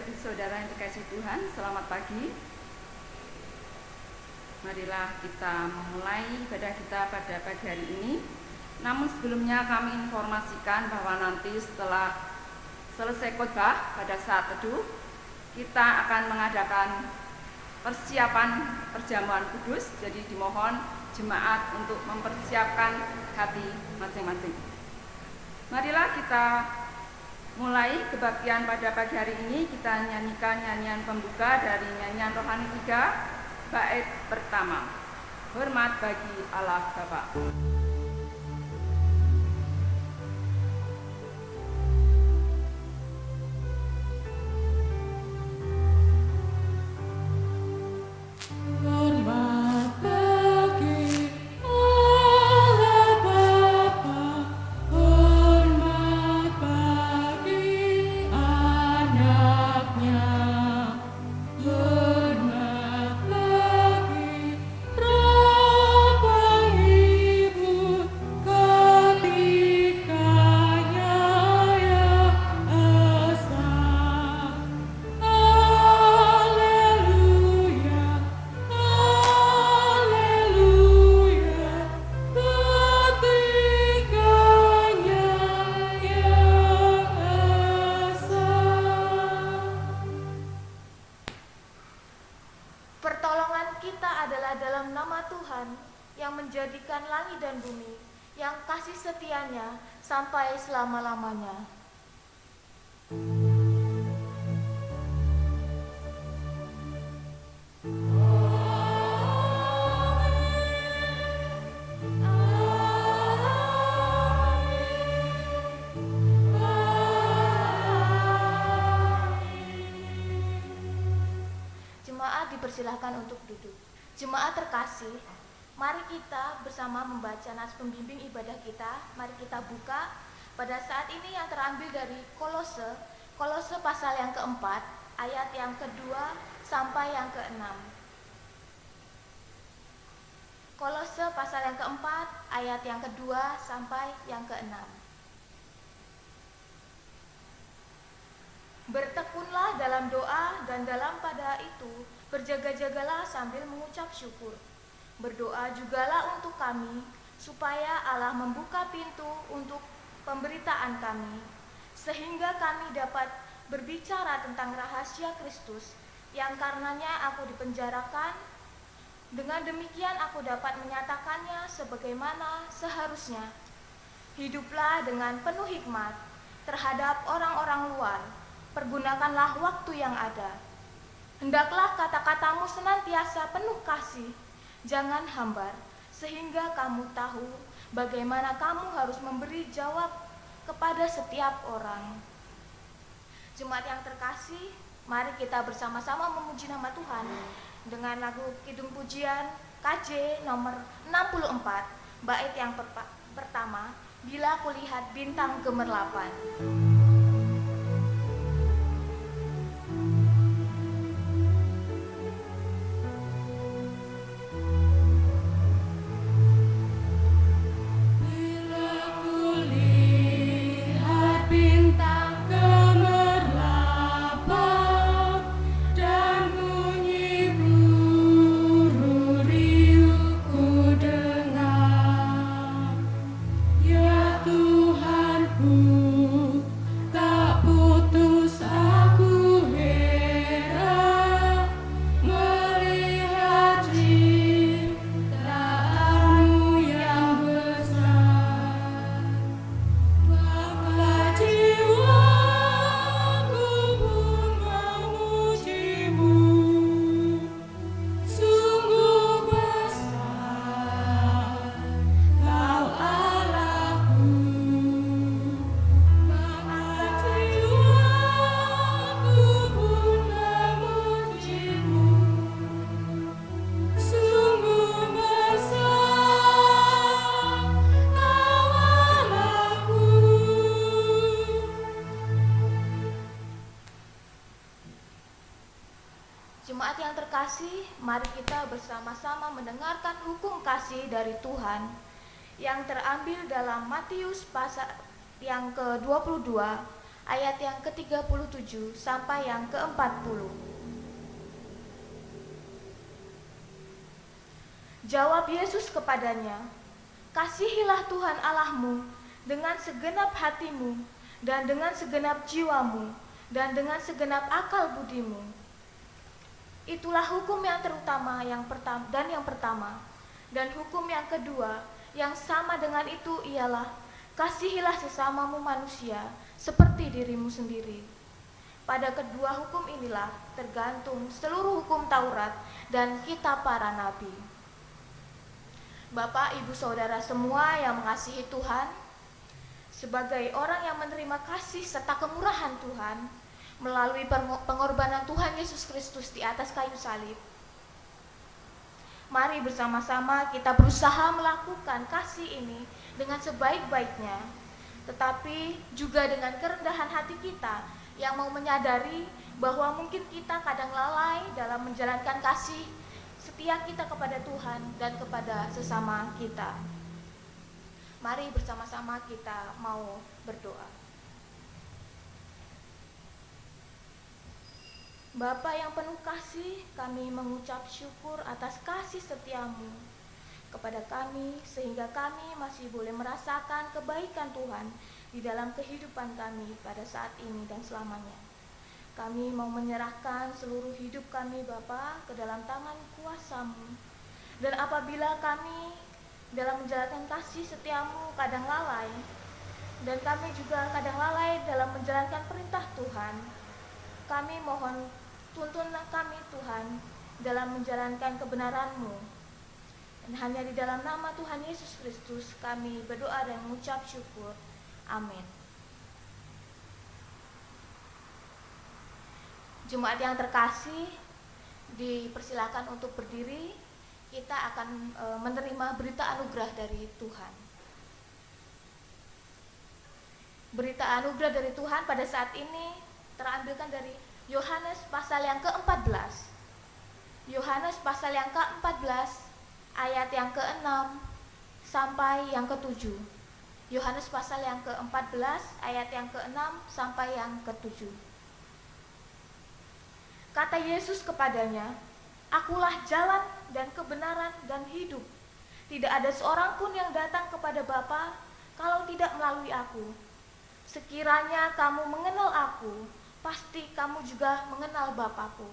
Bapak Ibu Saudara yang dikasihi Tuhan, selamat pagi. Marilah kita memulai ibadah kita pada pagi hari ini. Namun sebelumnya kami informasikan bahwa nanti setelah selesai khotbah pada saat teduh, kita akan mengadakan persiapan perjamuan kudus. Jadi dimohon jemaat untuk mempersiapkan hati masing-masing. Marilah kita mulai kebaktian pada pagi hari ini. Kita nyanyikan nyanyian pembuka dari nyanyian rohani 3, bait pertama. Hormat bagi Allah Bapa. Menjadikan langit dan bumi, yang kasih setianya sampai selama-lamanya. Jemaat dipersilahkan untuk duduk. Jemaat terkasih, mari kita bersama membaca nas pembimbing ibadah kita. Mari kita buka pada saat ini yang terambil dari Kolose pasal yang keempat, ayat yang kedua sampai yang keenam. Kolose pasal yang keempat, ayat yang kedua sampai yang keenam. Bertekunlah dalam doa dan dalam pada itu berjaga-jagalah sambil mengucap syukur. Berdoa jugalah untuk kami, supaya Allah membuka pintu untuk pemberitaan kami, sehingga kami dapat berbicara tentang rahasia Kristus, yang karenanya aku dipenjarakan. Dengan demikian aku dapat menyatakannya sebagaimana seharusnya. Hiduplah dengan penuh hikmat terhadap orang-orang luar, pergunakanlah waktu yang ada. Hendaklah kata-katamu senantiasa penuh kasih, jangan hambar, sehingga kamu tahu bagaimana kamu harus memberi jawab kepada setiap orang. Jemaat yang terkasih, mari kita bersama-sama memuji nama Tuhan dengan lagu Kidung Pujian KJ nomor 64, bait yang pertama, Bila Kulihat Bintang Gemerlapan. Jemaat yang terkasih, mari kita bersama-sama mendengarkan hukum kasih dari Tuhan yang terambil dalam Matius pasal yang ke-22 ayat yang ke-37 sampai yang ke-40. Jawab Yesus kepadanya, "Kasihilah Tuhan Allahmu dengan segenap hatimu dan dengan segenap jiwamu dan dengan segenap akal budimu. Itulah hukum yang terutama yang pertama. Dan hukum yang kedua yang sama dengan itu ialah, kasihilah sesamamu manusia seperti dirimu sendiri. Pada kedua hukum inilah tergantung seluruh hukum Taurat dan kitab para nabi." Bapak, Ibu, Saudara semua yang mengasihi Tuhan, sebagai orang yang menerima kasih serta kemurahan Tuhan melalui pengorbanan Tuhan Yesus Kristus di atas kayu salib, mari bersama-sama kita berusaha melakukan kasih ini dengan sebaik-baiknya, tetapi juga dengan kerendahan hati kita yang mau menyadari bahwa mungkin kita kadang lalai dalam menjalankan kasih setia kita kepada Tuhan dan kepada sesama kita. Mari bersama-sama kita mau berdoa. Bapa yang penuh kasih, kami mengucap syukur atas kasih setiamu kepada kami, sehingga kami masih boleh merasakan kebaikan Tuhan di dalam kehidupan kami pada saat ini dan selamanya. Kami mau menyerahkan seluruh hidup kami, Bapa, ke dalam tangan kuasa-Mu. Dan apabila kami dalam menjalankan kasih setiamu kadang lalai, dan kami juga kadang lalai dalam menjalankan perintah Tuhan, kami mohon tuntunlah kami, Tuhan, dalam menjalankan kebenaran-Mu. Dan hanya di dalam nama Tuhan Yesus Kristus kami berdoa dan mengucap syukur. Amin. Jemaat yang terkasih, dipersilakan untuk berdiri. Kita akan menerima berita anugerah dari Tuhan. Berita anugerah dari Tuhan pada saat ini terambilkan dari Yohanes pasal yang ke-14. Yohanes pasal yang ke-14 ayat yang ke-6 sampai yang ke-7. Yohanes pasal yang ke-14 ayat yang ke-6 sampai yang ke-7. Kata Yesus kepadanya, "Akulah jalan dan kebenaran dan hidup. Tidak ada seorang pun yang datang kepada Bapa kalau tidak melalui aku. Sekiranya kamu mengenal aku, pasti kamu juga mengenal Bapa-Ku.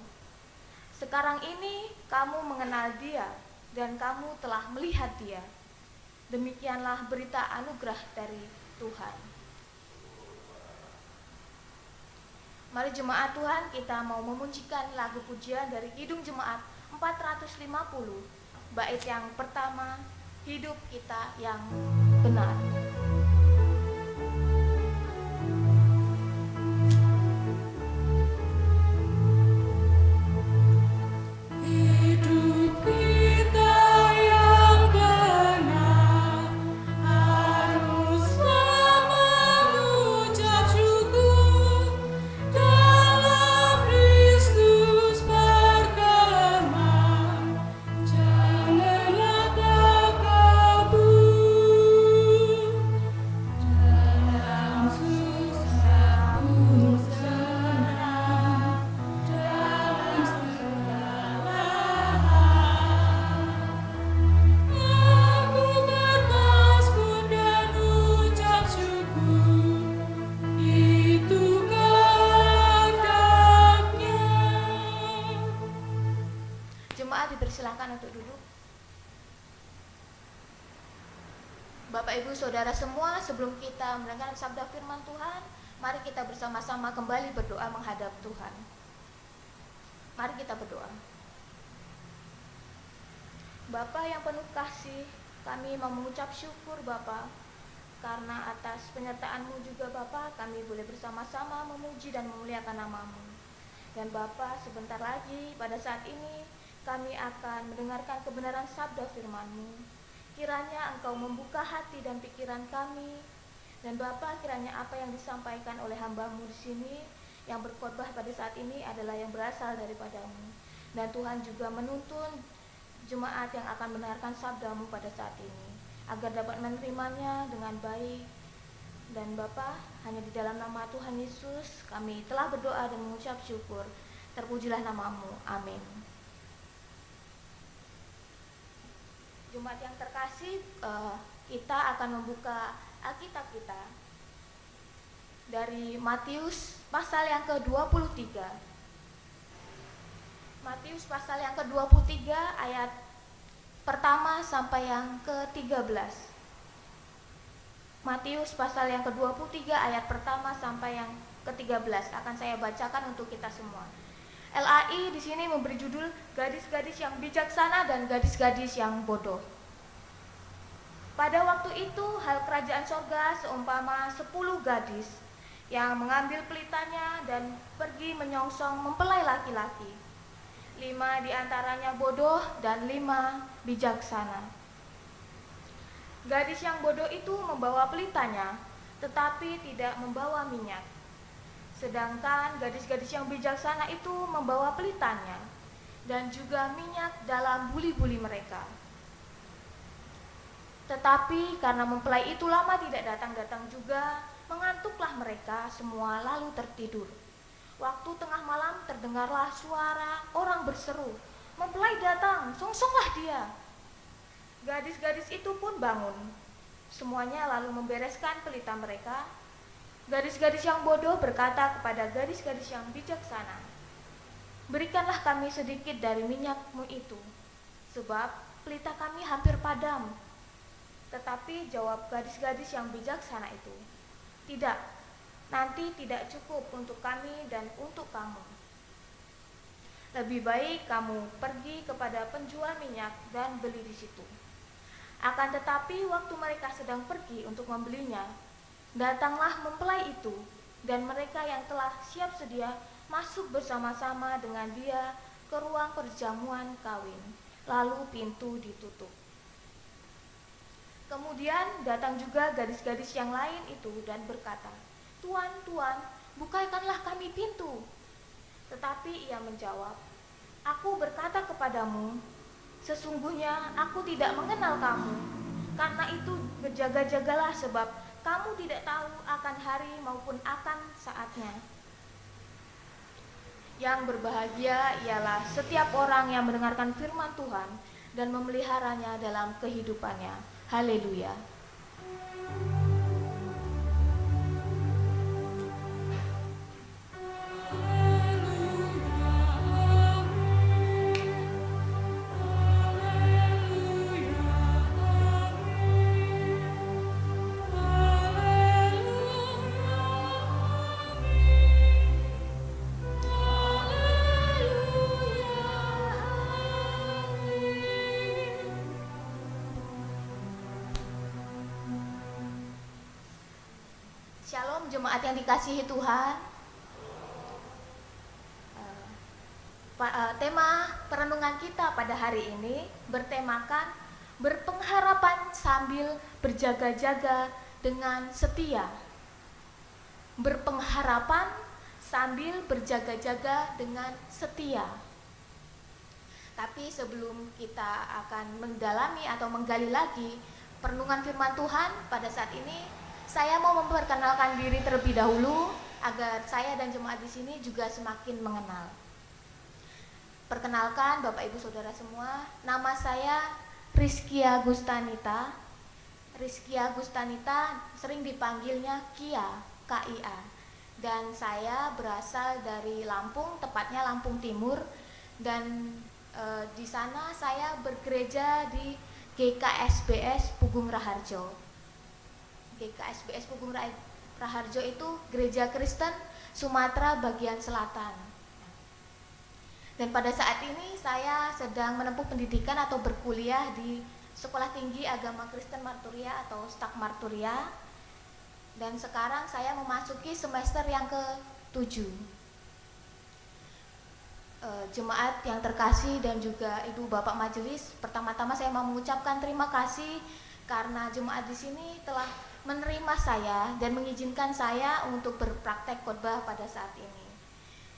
Sekarang ini kamu mengenal Dia dan kamu telah melihat Dia." Demikianlah berita anugerah dari Tuhan. Mari jemaat Tuhan, kita mau memunyikan lagu pujian dari Kidung Jemaat 450, bait yang pertama, Hidup Kita Yang Benar. Dipersilakan untuk duduk. Bapak, Ibu, Saudara semua, sebelum kita mendengar sabda firman Tuhan, mari kita bersama-sama kembali berdoa menghadap Tuhan. Mari kita berdoa. Bapa yang penuh kasih, kami mau mengucap syukur Bapa, karena atas penyertaan-Mu juga Bapa, kami boleh bersama-sama memuji dan memuliakan nama-Mu. Dan Bapa, sebentar lagi pada saat ini kami akan mendengarkan kebenaran sabda firman-Mu. Kiranya Engkau membuka hati dan pikiran kami. Dan Bapa, kiranya apa yang disampaikan oleh hamba-Mu di sini, yang berkhotbah pada saat ini adalah yang berasal daripada-Mu. Dan Tuhan juga menuntun jemaat yang akan mendengarkan sabda-Mu pada saat ini, agar dapat menerimanya dengan baik, dan Bapa, hanya di dalam nama Tuhan Yesus kami telah berdoa dan mengucap syukur. Terpujilah namamu. Amin. Jemaat yang terkasih, kita akan membuka Alkitab kita dari Matius pasal yang ke-23. Matius pasal yang ke-23 ayat pertama sampai yang ke-13. Matius pasal yang ke-23 ayat pertama sampai yang ke-13 akan saya bacakan untuk kita semua. LAI di sini memberi judul gadis-gadis yang bijaksana dan gadis-gadis yang bodoh. Pada waktu itu hal kerajaan sorga seumpama 10 gadis yang mengambil pelitanya dan pergi menyongsong mempelai laki-laki. 5 diantaranya bodoh dan 5 bijaksana. Gadis yang bodoh itu membawa pelitanya, tetapi tidak membawa minyak. Sedangkan gadis-gadis yang bijaksana itu membawa pelitanya dan juga minyak dalam buli-buli mereka. Tetapi karena mempelai itu lama tidak datang-datang juga, mengantuklah mereka semua lalu tertidur. Waktu tengah malam terdengarlah suara orang berseru, "Mempelai datang, songsonglah dia." Gadis-gadis itu pun bangun. Semuanya lalu membereskan pelita mereka. Gadis-gadis yang bodoh berkata kepada gadis-gadis yang bijaksana, "Berikanlah kami sedikit dari minyakmu itu, sebab pelita kami hampir padam." Tetapi jawab gadis-gadis yang bijaksana itu, "Tidak, nanti tidak cukup untuk kami dan untuk kamu. Lebih baik kamu pergi kepada penjual minyak dan beli di situ." Akan tetapi waktu mereka sedang pergi untuk membelinya, datanglah mempelai itu, dan mereka yang telah siap sedia masuk bersama-sama dengan dia ke ruang perjamuan kawin, lalu pintu ditutup. Kemudian datang juga gadis-gadis yang lain itu dan berkata, "Tuan, Tuan, bukakanlah kami pintu." Tetapi ia menjawab, "Aku berkata kepadamu, sesungguhnya aku tidak mengenal kamu. Karena itu berjaga-jagalah, sebab kamu tidak tahu akan hari maupun akan saatnya." Yang berbahagia ialah setiap orang yang mendengarkan firman Tuhan dan memeliharanya dalam kehidupannya. Haleluya. Shalom jemaat yang dikasihi Tuhan. Tema perenungan kita pada hari ini bertemakan berpengharapan sambil berjaga-jaga dengan setia. Berpengharapan sambil berjaga-jaga dengan setia. Tapi sebelum kita akan mendalami atau menggali lagi perenungan firman Tuhan pada saat ini, saya mau memperkenalkan diri terlebih dahulu agar saya dan jemaat di sini juga semakin mengenal. Perkenalkan Bapak Ibu Saudara semua, nama saya Rizkia Gustanita. Rizkia Gustanita sering dipanggilnya Kia, KIA. Dan saya berasal dari Lampung, tepatnya Lampung Timur. Dan di sana saya bergereja di GKSBS Pugung Raharjo. GKSBS Pugung Raharjo itu Gereja Kristen Sumatera bagian selatan. Dan pada saat ini saya sedang menempuh pendidikan atau berkuliah di Sekolah Tinggi Agama Kristen Marturia atau STAK Marturia. Dan sekarang saya memasuki semester yang ke-7. Jemaat yang terkasih dan juga Ibu Bapak Majelis, pertama-tama saya mau mengucapkan terima kasih karena jemaat di sini telah menerima saya dan mengizinkan saya untuk berpraktek khotbah pada saat ini.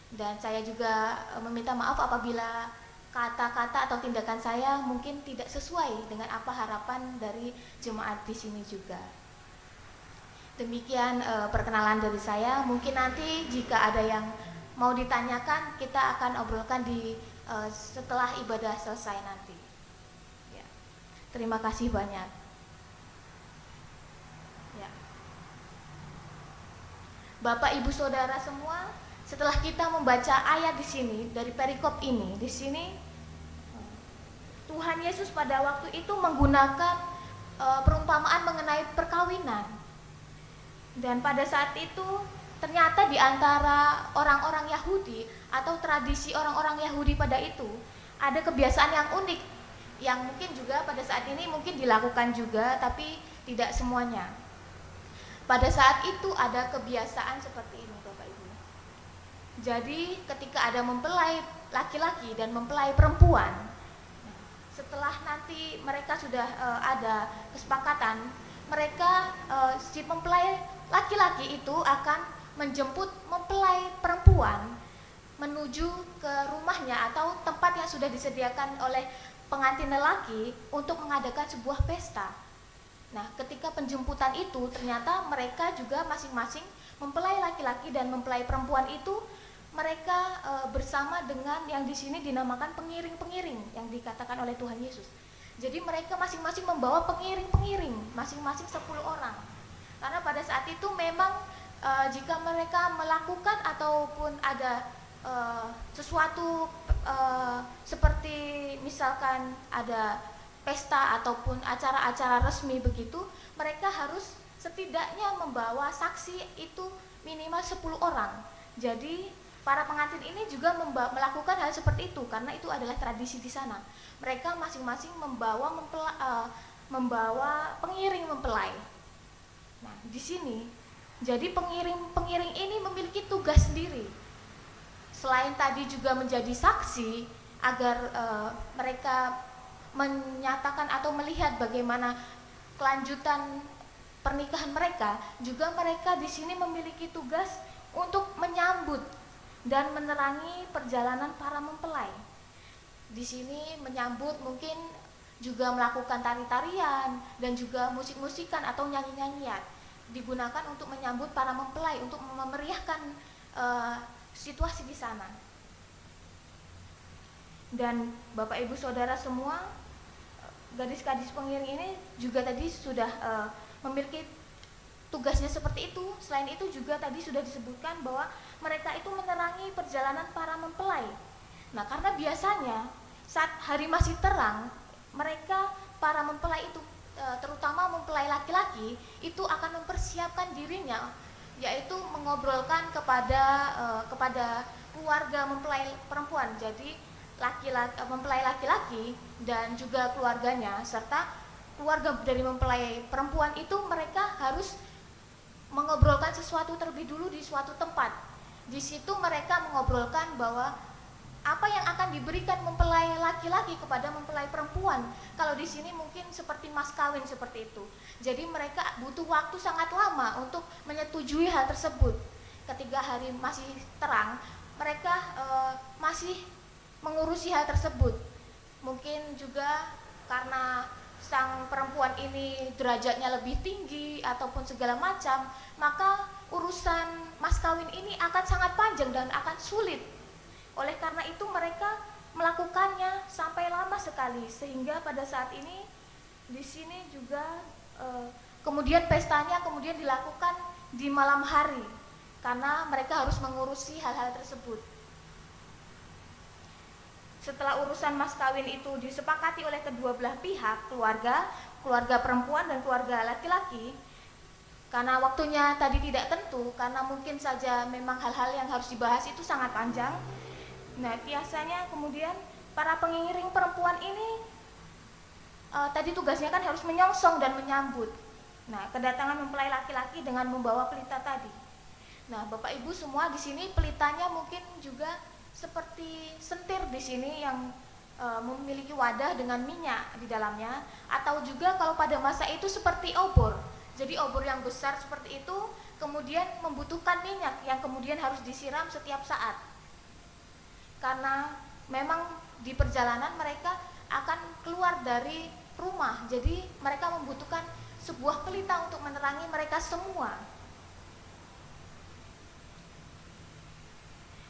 Dan saya juga meminta maaf apabila kata-kata atau tindakan saya mungkin tidak sesuai dengan apa harapan dari jemaat di sini juga. Demikian perkenalan dari saya. Mungkin nanti jika ada yang mau ditanyakan, kita akan obrolkan di setelah ibadah selesai nanti. Ya. Terima kasih banyak. Ya. Bapak, Ibu, Saudara semua, setelah kita membaca ayat di sini dari perikop ini, di sini Tuhan Yesus pada waktu itu menggunakan perumpamaan mengenai perkawinan. Dan pada saat itu ternyata di antara orang-orang Yahudi atau tradisi orang-orang Yahudi pada itu ada kebiasaan yang unik yang mungkin juga pada saat ini mungkin dilakukan juga, tapi tidak semuanya. Pada saat itu ada kebiasaan seperti ini, Bapak Ibu. Jadi ketika ada mempelai laki-laki dan mempelai perempuan, setelah nanti mereka sudah ada kesepakatan, mereka si mempelai laki-laki itu akan menjemput mempelai perempuan menuju ke rumahnya atau tempat yang sudah disediakan oleh pengantin lelaki untuk mengadakan sebuah pesta. Nah, ketika penjemputan itu ternyata mereka juga masing-masing mempelai laki-laki dan mempelai perempuan itu mereka bersama dengan yang di sini dinamakan pengiring-pengiring yang dikatakan oleh Tuhan Yesus. Jadi mereka masing-masing membawa pengiring-pengiring, masing-masing 10 orang. Karena pada saat itu memang jika mereka melakukan ataupun ada sesuatu seperti misalkan ada pesta ataupun acara-acara resmi begitu, mereka harus setidaknya membawa saksi itu minimal 10 orang. Jadi para pengantin ini juga melakukan hal seperti itu karena itu adalah tradisi di sana. Mereka masing-masing membawa pengiring mempelai. Nah, di sini jadi pengiring ini memiliki tugas sendiri. Selain tadi juga menjadi saksi agar mereka menyatakan atau melihat bagaimana kelanjutan pernikahan mereka, juga mereka di sini memiliki tugas untuk menyambut dan menerangi perjalanan para mempelai. Di sini menyambut mungkin juga melakukan tari-tarian dan juga musik-musikan atau nyanyi-nyanyian digunakan untuk menyambut para mempelai, untuk memeriahkan situasi di sana. Dan Bapak Ibu Saudara semua, gadis-gadis pengiring ini juga tadi sudah memiliki tugasnya seperti itu. Selain itu juga tadi sudah disebutkan bahwa mereka itu menerangi perjalanan para mempelai. Nah, karena biasanya saat hari masih terang, mereka para mempelai itu terutama mempelai laki-laki itu akan mempersiapkan dirinya, yaitu mengobrolkan kepada keluarga mempelai perempuan. Jadi mempelai laki-laki dan juga keluarganya serta keluarga dari mempelai perempuan itu mereka harus mengobrolkan sesuatu terlebih dulu di suatu tempat. Di situ mereka mengobrolkan bahwa apa yang akan diberikan mempelai laki-laki kepada mempelai perempuan. Kalau di sini mungkin seperti mas kawin seperti itu. Jadi mereka butuh waktu sangat lama untuk menyetujui hal tersebut. Ketika hari masih terang, mereka masih mengurusi hal tersebut. Mungkin juga karena sang perempuan ini derajatnya lebih tinggi ataupun segala macam, maka urusan mas kawin ini akan sangat panjang dan akan sulit. Oleh karena itu mereka melakukannya sampai lama sekali, sehingga pada saat ini di sini juga kemudian pestanya kemudian dilakukan di malam hari karena mereka harus mengurusi hal-hal tersebut. Setelah urusan mas kawin itu disepakati oleh kedua belah pihak, keluarga perempuan dan keluarga laki-laki, karena waktunya tadi tidak tentu, karena mungkin saja memang hal-hal yang harus dibahas itu sangat panjang. Nah, biasanya kemudian para pengiring perempuan ini tadi tugasnya kan harus menyongsong dan menyambut. Nah, kedatangan mempelai laki-laki dengan membawa pelita tadi. Nah, Bapak Ibu semua di sini pelitanya mungkin juga seperti sentir di sini yang memiliki wadah dengan minyak di dalamnya, atau juga kalau pada masa itu seperti obor. Jadi obor yang besar seperti itu kemudian membutuhkan minyak yang kemudian harus disiram setiap saat. Karena memang di perjalanan mereka akan keluar dari rumah, jadi mereka membutuhkan sebuah pelita untuk menerangi mereka semua.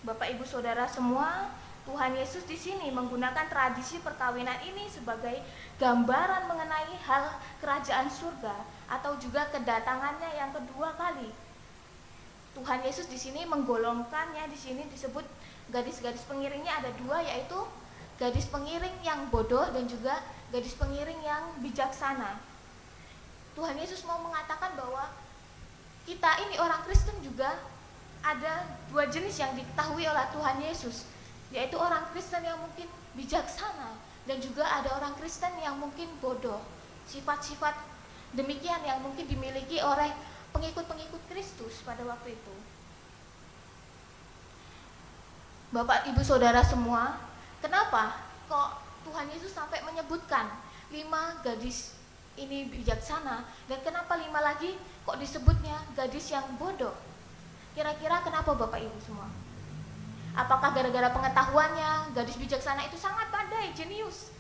Bapak Ibu Saudara semua, Tuhan Yesus di sini menggunakan tradisi perkawinan ini sebagai gambaran mengenai hal kerajaan surga atau juga kedatangannya yang kedua kali. Tuhan Yesus di sini menggolongkannya, di sini disebut gadis-gadis pengiringnya ada dua, yaitu gadis pengiring yang bodoh dan juga gadis pengiring yang bijaksana. Tuhan Yesus mau mengatakan bahwa kita ini orang Kristen juga ada dua jenis yang diketahui oleh Tuhan Yesus, yaitu orang Kristen yang mungkin bijaksana dan juga ada orang Kristen yang mungkin bodoh. Sifat-sifat demikian yang mungkin dimiliki oleh pengikut-pengikut Kristus pada waktu itu. Bapak Ibu Saudara semua, kenapa kok Tuhan Yesus sampai menyebutkan 5 gadis ini bijaksana, dan kenapa 5 lagi kok disebutnya gadis yang bodoh? Kira-kira kenapa Bapak Ibu semua? Apakah gara-gara pengetahuannya gadis bijaksana itu sangat pandai, jenius?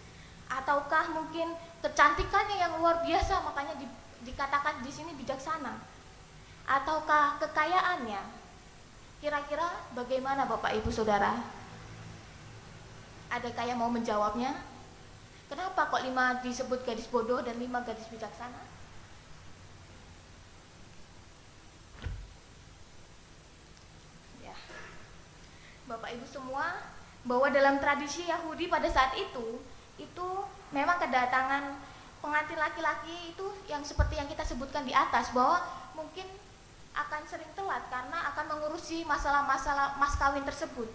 Ataukah mungkin kecantikannya yang luar biasa makanya dikatakan di sini bijaksana? Ataukah kekayaannya? Kira-kira bagaimana Bapak Ibu Saudara? Adakah yang mau menjawabnya? Kenapa kok 5 disebut gadis bodoh dan 5 gadis bijaksana? Bapak Ibu semua, bahwa dalam tradisi Yahudi pada saat itu memang kedatangan pengantin laki-laki itu yang seperti yang kita sebutkan di atas, bahwa mungkin akan sering telat karena akan mengurusi masalah-masalah mas kawin tersebut.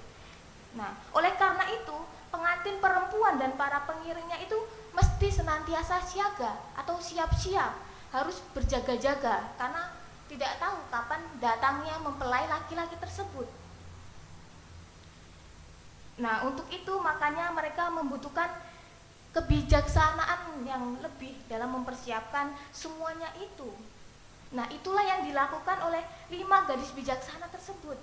Nah, oleh karena itu pengantin perempuan dan para pengiringnya itu mesti senantiasa siaga atau siap-siap, harus berjaga-jaga karena tidak tahu kapan datangnya mempelai laki-laki tersebut. Nah, untuk itu makanya mereka membutuhkan kebijaksanaan yang lebih dalam mempersiapkan semuanya itu. Nah, itulah yang dilakukan oleh 5 gadis bijaksana tersebut.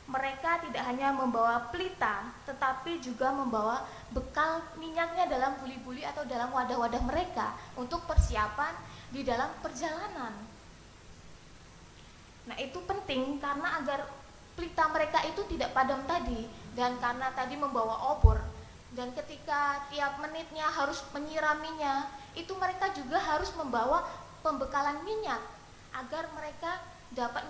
Mereka tidak hanya membawa pelita, tetapi juga membawa bekal minyaknya dalam buli-buli atau dalam wadah-wadah mereka untuk persiapan di dalam perjalanan. Nah, itu penting karena agar pelita mereka itu tidak padam tadi, dan karena tadi membawa obor, dan ketika tiap menitnya harus menyiraminya, itu mereka juga harus membawa pembekalan minyak agar mereka dapat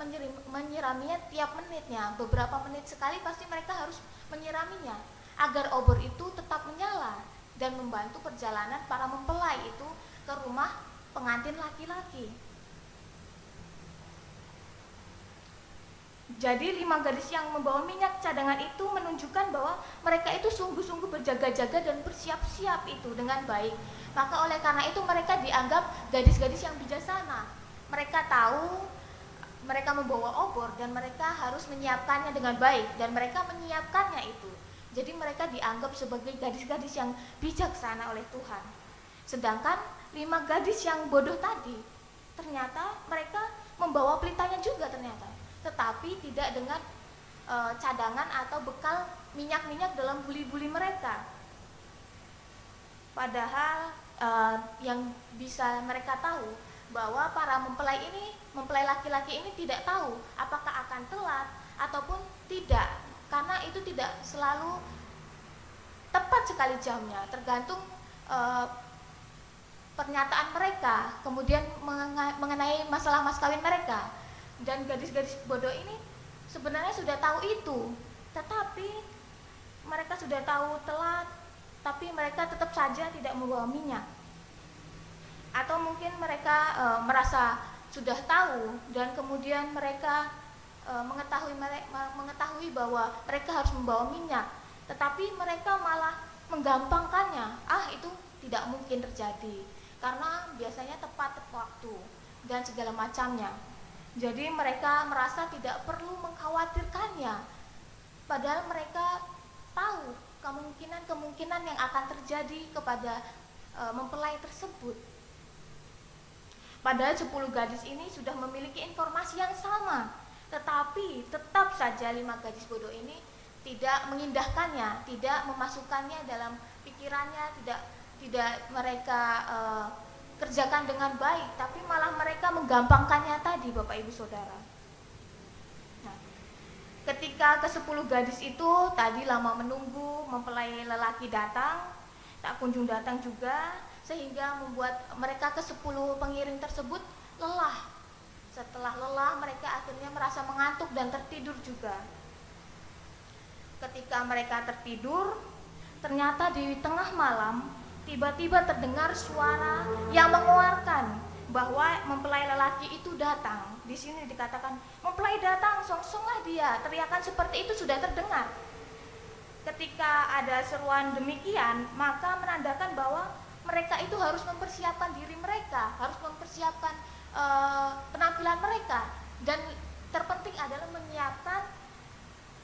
menyiraminya tiap menitnya. Beberapa menit sekali pasti mereka harus menyiraminya agar obor itu tetap menyala dan membantu perjalanan para mempelai itu ke rumah pengantin laki-laki. Jadi 5 gadis yang membawa minyak cadangan itu menunjukkan bahwa mereka itu sungguh-sungguh berjaga-jaga dan bersiap-siap itu dengan baik. Maka oleh karena itu mereka dianggap gadis-gadis yang bijaksana. Mereka tahu mereka membawa obor dan mereka harus menyiapkannya dengan baik, dan mereka menyiapkannya itu. Jadi mereka dianggap sebagai gadis-gadis yang bijaksana oleh Tuhan. Sedangkan 5 gadis yang bodoh tadi, ternyata mereka membawa pelitanya juga ternyata, tetapi tidak dengan cadangan atau bekal minyak-minyak dalam buli-buli mereka. Padahal yang bisa mereka tahu bahwa para mempelai laki-laki ini tidak tahu apakah akan telat ataupun tidak, karena itu tidak selalu tepat sekali jamnya, tergantung pernyataan mereka kemudian mengenai masalah mas kawin mereka. Dan gadis-gadis bodoh ini sebenarnya sudah tahu itu, tetapi mereka sudah tahu telat, tapi mereka tetap saja tidak membawa minyak. Atau mungkin mereka merasa sudah tahu dan kemudian mereka mengetahui bahwa mereka harus membawa minyak, tetapi mereka malah menggampangkannya. Itu tidak mungkin terjadi karena biasanya tepat waktu dan segala macamnya. Jadi mereka merasa tidak perlu mengkhawatirkannya, padahal mereka tahu kemungkinan yang akan terjadi kepada mempelai tersebut. Padahal 10 gadis ini sudah memiliki informasi yang sama, tetapi tetap saja 5 gadis bodoh ini tidak mengindahkannya, tidak memasukkannya dalam pikirannya, tidak mereka kerjakan dengan baik, tapi malah mereka menggampangkannya tadi, Bapak Ibu Saudara. Nah, ketika ke-10 gadis itu tadi lama menunggu, mempelai lelaki datang, tak kunjung datang juga, sehingga membuat mereka ke-10 pengiring tersebut lelah. Setelah lelah, mereka akhirnya merasa mengantuk dan tertidur juga. Ketika mereka tertidur, ternyata di tengah malam tiba-tiba terdengar suara yang menguarkan bahwa mempelai lelaki itu datang. Di sini dikatakan mempelai datang, songsonglah dia. Teriakan seperti itu sudah terdengar. Ketika ada seruan demikian, maka menandakan bahwa mereka itu harus mempersiapkan diri mereka, harus mempersiapkan penampilan mereka, dan terpenting adalah menyiapkan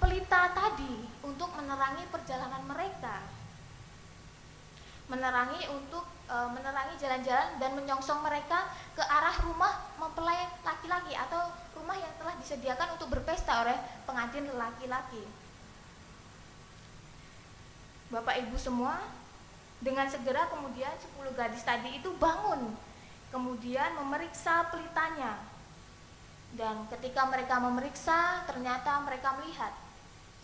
pelita tadi untuk menerangi perjalanan mereka, menerangi jalan-jalan dan menyongsong mereka ke arah rumah mempelai laki-laki atau rumah yang telah disediakan untuk berpesta oleh pengantin laki-laki. Bapak Ibu semua, dengan segera kemudian 10 gadis tadi itu bangun, kemudian memeriksa pelitanya. Dan ketika mereka memeriksa, ternyata mereka melihat,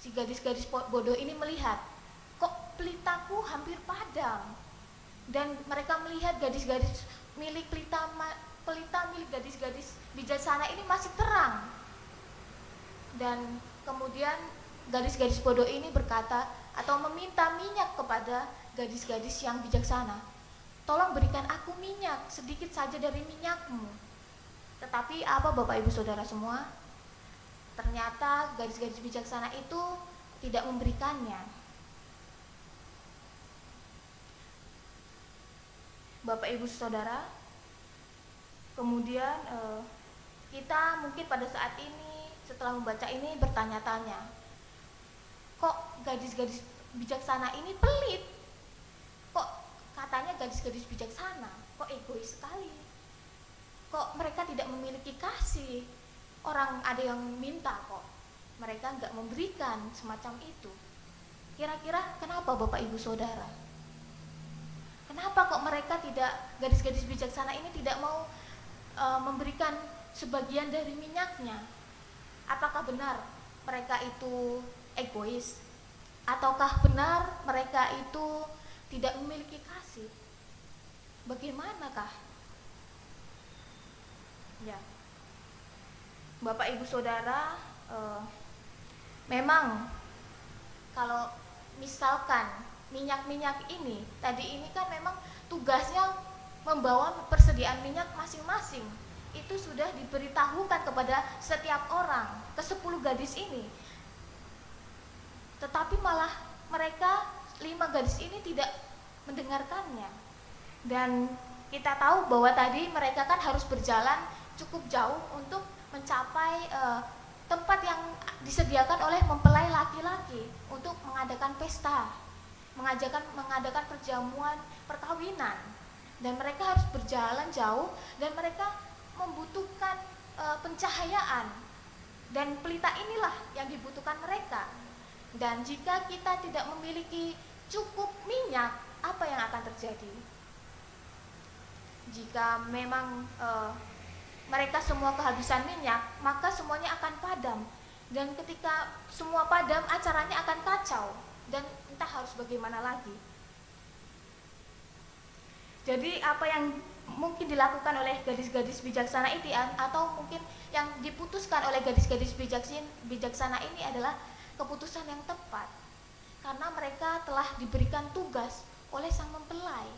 si gadis-gadis bodoh ini melihat, kok pelitaku hampir padam. Dan mereka melihat gadis-gadis milik pelita milik gadis-gadis bijaksana ini masih terang. Dan kemudian gadis-gadis bodoh ini berkata atau meminta minyak kepada gadis-gadis yang bijaksana. Tolong berikan aku minyak, sedikit saja dari minyakmu. Tetapi apa Bapak Ibu Saudara semua? Ternyata gadis-gadis bijaksana itu tidak memberikannya. Bapak Ibu Saudara, kemudian kita mungkin pada saat ini setelah membaca ini bertanya-tanya, kok gadis-gadis bijaksana ini pelit? Kok katanya gadis-gadis bijaksana, kok egois sekali? Kok mereka tidak memiliki kasih? Orang ada yang minta kok mereka nggak memberikan, semacam itu. Kira-kira kenapa Bapak Ibu Saudara? Kenapa kok mereka tidak, gadis-gadis bijaksana ini tidak mau memberikan sebagian dari minyaknya? Apakah benar mereka itu egois? Ataukah benar mereka itu tidak memiliki kasih? Bagaimanakah? Ya, Bapak Ibu Saudara, memang kalau misalkan minyak-minyak ini, tadi ini kan memang tugasnya membawa persediaan minyak masing-masing. Itu sudah diberitahukan kepada setiap orang, ke 10 gadis ini. Tetapi malah mereka 5 gadis ini tidak mendengarkannya. Dan kita tahu bahwa tadi mereka kan harus berjalan cukup jauh untuk mencapai tempat yang disediakan oleh mempelai laki-laki untuk mengadakan pesta, mengadakan perjamuan perkawinan. Dan mereka harus berjalan jauh dan mereka membutuhkan pencahayaan, dan pelita inilah yang dibutuhkan mereka. Dan jika kita tidak memiliki cukup minyak, apa yang akan terjadi? Jika memang mereka semua kehabisan minyak, maka semuanya akan padam. Dan ketika semua padam, acaranya akan kacau dan entah harus bagaimana lagi. Jadi apa yang mungkin dilakukan oleh gadis-gadis bijaksana ini, atau mungkin yang diputuskan oleh gadis-gadis bijaksana ini adalah keputusan yang tepat, karena mereka telah diberikan tugas oleh sang mempelai.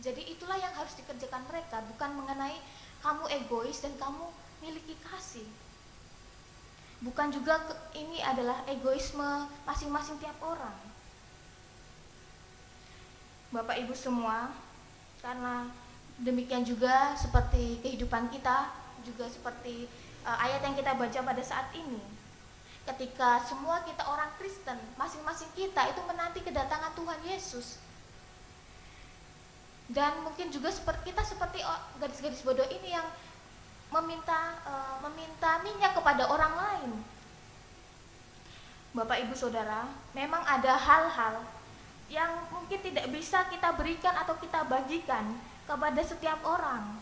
Jadi itulah yang harus dikerjakan mereka, bukan mengenai kamu egois dan kamu miliki kasih. Bukan juga ini adalah egoisme masing-masing tiap orang. Bapak Ibu semua, karena demikian juga seperti kehidupan kita, juga seperti ayat yang kita baca pada saat ini. Ketika semua kita orang Kristen, masing-masing kita itu menanti kedatangan Tuhan Yesus. Dan mungkin juga kita seperti gadis-gadis bodoh ini yang meminta minyak kepada orang lain. Bapak Ibu Saudara, memang ada hal-hal yang mungkin tidak bisa kita berikan atau kita bagikan kepada setiap orang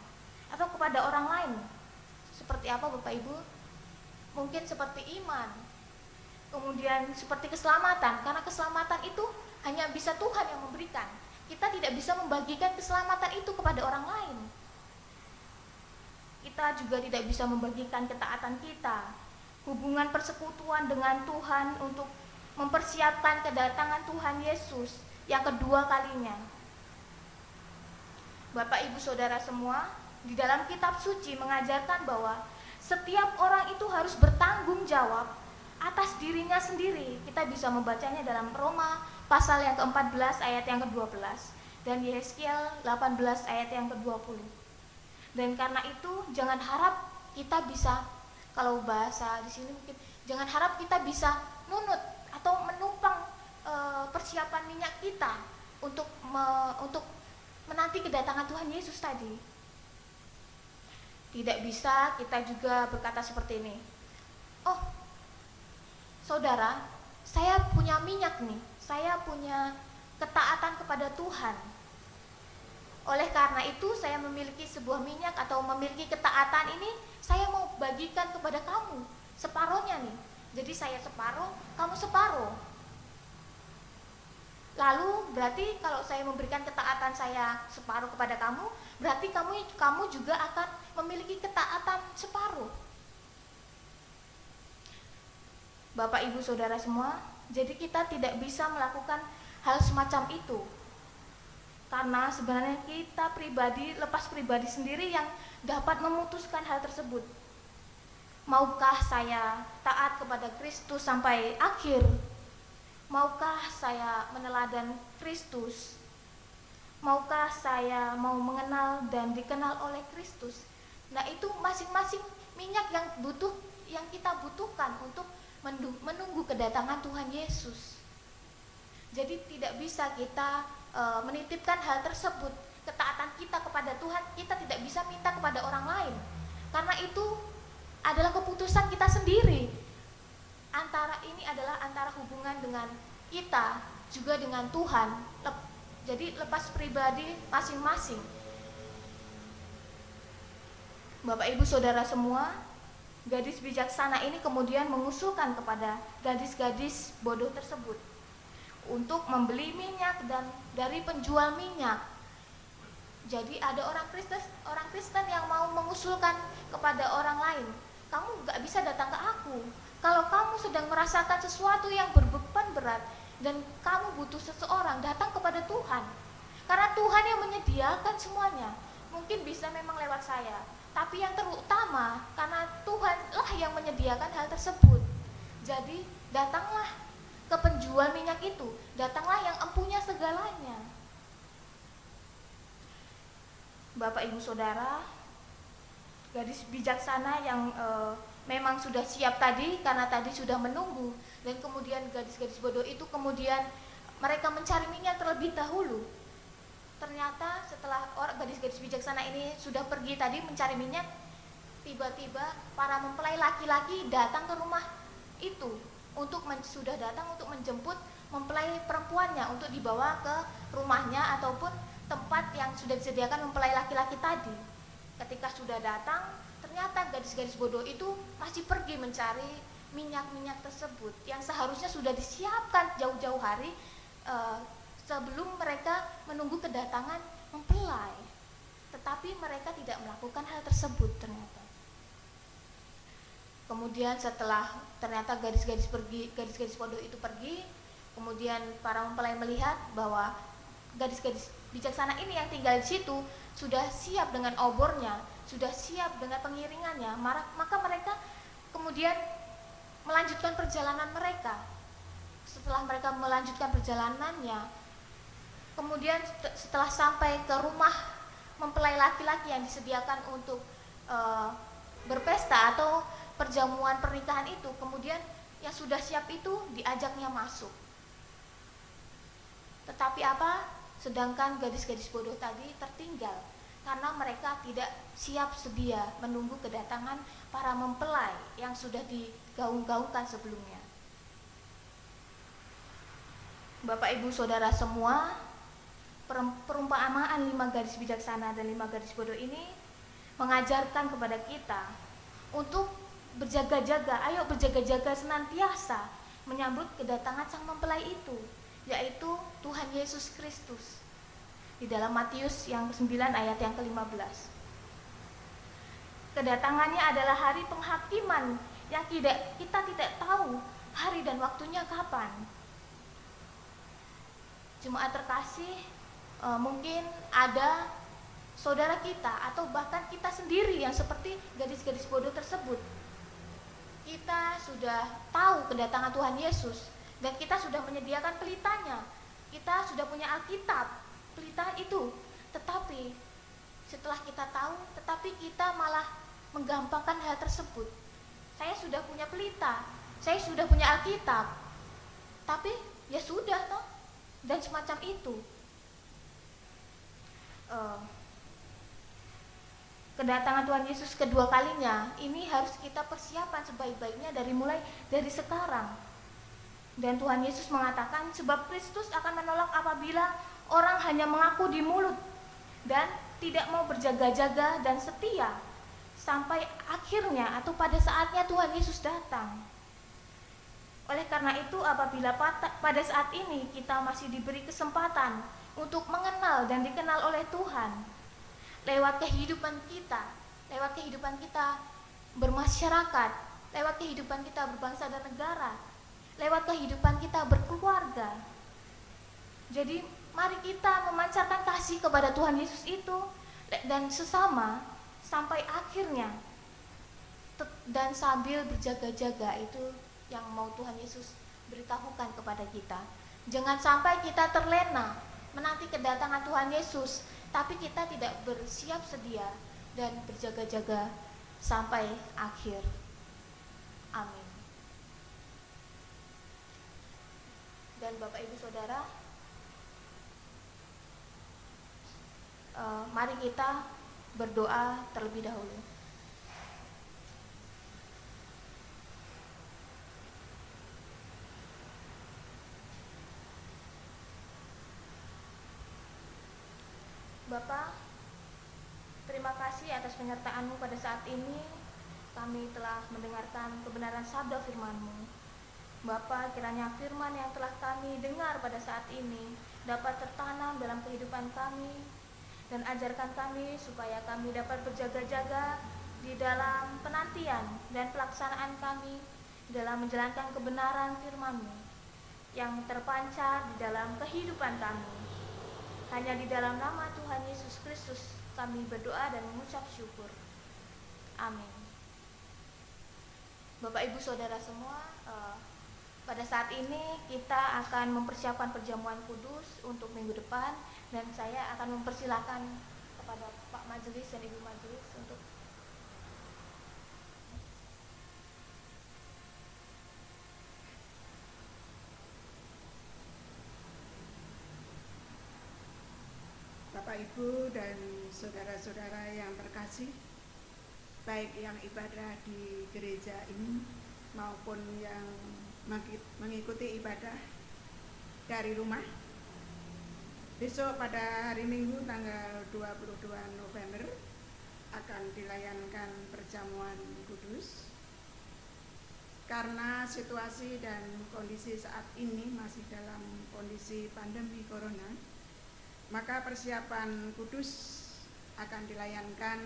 atau kepada orang lain. Seperti apa Bapak Ibu? Mungkin seperti iman, kemudian seperti keselamatan, karena keselamatan itu hanya bisa Tuhan yang memberikan. Kita tidak bisa membagikan keselamatan itu kepada orang lain. Kita juga tidak bisa membagikan ketaatan kita, hubungan persekutuan dengan Tuhan untuk mempersiapkan kedatangan Tuhan Yesus yang kedua kalinya. Bapak Ibu Saudara semua, di dalam kitab suci mengajarkan bahwa setiap orang itu harus bertanggung jawab atas dirinya sendiri. Kita bisa membacanya dalam Roma pasal yang ke-14 ayat yang ke-12 dan Yeskiel 18 ayat yang ke-20. Dan karena itu jangan harap kita bisa, kalau bahasa di sini mungkin, jangan harap kita bisa nunut atau menumpang persiapan minyak kita untuk menanti kedatangan Tuhan Yesus tadi. Tidak bisa kita juga berkata seperti ini, oh saudara, saya punya minyak nih, saya punya ketaatan kepada Tuhan, oleh karena itu saya memiliki sebuah minyak atau memiliki ketaatan ini, saya mau bagikan kepada kamu separohnya nih. Jadi saya separuh, kamu separuh. Lalu berarti kalau saya memberikan ketaatan saya separuh kepada kamu, berarti kamu juga akan memiliki ketaatan separuh. Bapak Ibu Saudara semua, jadi kita tidak bisa melakukan hal semacam itu. Karena sebenarnya kita pribadi, lepas pribadi sendiri yang dapat memutuskan hal tersebut. Maukah saya taat kepada Kristus sampai akhir? Maukah saya meneladan Kristus? Maukah saya mau mengenal dan dikenal oleh Kristus? Nah, itu masing-masing minyak yang kita butuhkan untuk menunggu kedatangan Tuhan Yesus. Jadi tidak bisa kita menitipkan hal tersebut, ketaatan kita kepada Tuhan, kita tidak bisa minta kepada orang lain. Karena itu adalah keputusan kita sendiri. Ini adalah antara hubungan dengan kita juga dengan Tuhan. Jadi lepas pribadi masing-masing. Bapak Ibu Saudara semua, gadis bijaksana ini kemudian mengusulkan kepada gadis-gadis bodoh tersebut untuk membeli minyak dan dari penjual minyak. Jadi ada orang Kristen yang mau mengusulkan kepada orang lain, kamu gak bisa datang ke aku kalau kamu sedang merasakan sesuatu yang berbeban berat dan kamu butuh seseorang, datang kepada Tuhan. Karena Tuhan yang menyediakan semuanya. Mungkin bisa memang lewat saya, tapi yang terutama karena Tuhanlah yang menyediakan hal tersebut. Jadi datanglah ke penjual minyak itu, datanglah yang empunya segalanya. Bapak Ibu Saudara, gadis bijaksana yang memang sudah siap tadi, karena tadi sudah menunggu, dan kemudian gadis-gadis bodoh itu kemudian mereka mencari minyak terlebih dahulu. Ternyata setelah gadis-gadis bijaksana ini sudah pergi tadi mencari minyak, tiba-tiba para mempelai laki-laki datang ke rumah itu sudah datang untuk menjemput mempelai perempuannya untuk dibawa ke rumahnya ataupun tempat yang sudah disediakan mempelai laki-laki tadi. Ketika sudah datang, ternyata gadis-gadis bodoh itu masih pergi mencari minyak-minyak tersebut yang seharusnya sudah disiapkan jauh-jauh hari sebelum mereka menunggu kedatangan mempelai. Tetapi mereka tidak melakukan hal tersebut ternyata. Kemudian setelah ternyata gadis-gadis bodoh itu pergi, kemudian para mempelai melihat bahwa gadis-gadis bijaksana ini yang tinggal di situ sudah siap dengan obornya, sudah siap dengan pengiringannya, maka mereka kemudian melanjutkan perjalanan mereka. Setelah mereka melanjutkan perjalanannya, kemudian setelah sampai ke rumah mempelai laki-laki yang disediakan untuk berpesta atau perjamuan pernikahan itu, kemudian yang sudah siap itu diajaknya masuk. Tetapi apa? Sedangkan gadis-gadis bodoh tadi tertinggal karena mereka tidak siap sedia menunggu kedatangan para mempelai yang sudah digaung-gaungkan sebelumnya. Bapak Ibu Saudara semua, perumpamaan 5 gadis bijaksana dan 5 gadis bodoh ini mengajarkan kepada kita untuk berjaga-jaga. Ayo berjaga-jaga senantiasa menyambut kedatangan sang mempelai itu, yaitu Tuhan Yesus Kristus. Di dalam Matius yang ke-9 ayat yang ke-15. Kedatangannya adalah hari penghakiman yang kita tidak tahu hari dan waktunya kapan. Jemaat terkasih, mungkin ada saudara kita atau bahkan kita sendiri yang seperti gadis-gadis bodoh tersebut. Kita sudah tahu kedatangan Tuhan Yesus dan kita sudah menyediakan pelitanya. Kita sudah punya Alkitab, pelita itu. Tetapi setelah kita tahu, tetapi kita malah menggampangkan hal tersebut. Saya sudah punya pelita, saya sudah punya Alkitab, tapi ya sudah toh, dan semacam itu. Kedatangan Tuhan Yesus kedua kalinya ini harus kita persiapan sebaik-baiknya mulai dari sekarang. Dan Tuhan Yesus mengatakan, sebab Kristus akan menolak apabila orang hanya mengaku di mulut dan tidak mau berjaga-jaga dan setia sampai akhirnya atau pada saatnya Tuhan Yesus datang. Oleh karena itu, apabila pada saat ini kita masih diberi kesempatan untuk mengenal dan dikenal oleh Tuhan lewat kehidupan kita bermasyarakat, lewat kehidupan kita berbangsa dan negara, lewat kehidupan kita berkeluarga. Jadi mari kita memancarkan kasih kepada Tuhan Yesus itu dan sesama sampai akhirnya, dan sambil berjaga-jaga. Itu yang mau Tuhan Yesus beritahukan kepada kita. Jangan sampai kita terlena menanti kedatangan Tuhan Yesus, tapi kita tidak bersiap sedia dan berjaga-jaga sampai akhir. Amin. Dan Bapak Ibu Saudara, mari kita berdoa terlebih dahulu. Bapa, terima kasih atas penyertaan-Mu pada saat ini. Kami telah mendengarkan kebenaran sabda firman-Mu. Bapa, kiranya firman yang telah kami dengar pada saat ini dapat tertanam dalam kehidupan kami, dan ajarkan kami supaya kami dapat berjaga-jaga di dalam penantian dan pelaksanaan kami dalam menjalankan kebenaran firman-Mu yang terpancar di dalam kehidupan kami. Hanya di dalam nama Tuhan Yesus Kristus kami berdoa dan mengucap syukur. Amin. Bapak Ibu Saudara semua, pada saat ini kita akan mempersiapkan perjamuan kudus untuk minggu depan, dan saya akan mempersilahkan kepada Pak Majelis dan Ibu Majelis untuk Bapak Ibu dan saudara-saudara yang terkasih, baik yang ibadah di gereja ini maupun yang mengikuti ibadah dari rumah. Besok pada hari Minggu tanggal 22 November akan dilayankan perjamuan kudus. Karena situasi dan kondisi saat ini masih dalam kondisi pandemi corona, maka persiapan kudus akan dilayankan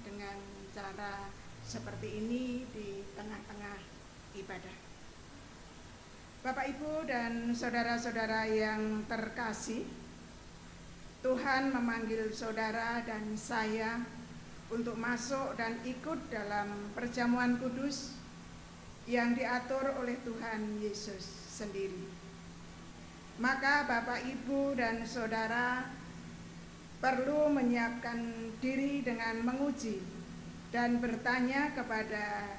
dengan cara seperti ini di tengah-tengah ibadah. Bapak Ibu dan saudara-saudara yang terkasih, Tuhan memanggil saudara dan saya untuk masuk dan ikut dalam perjamuan kudus yang diatur oleh Tuhan Yesus sendiri. Maka Bapak, Ibu, dan Saudara perlu menyiapkan diri dengan menguji dan bertanya kepada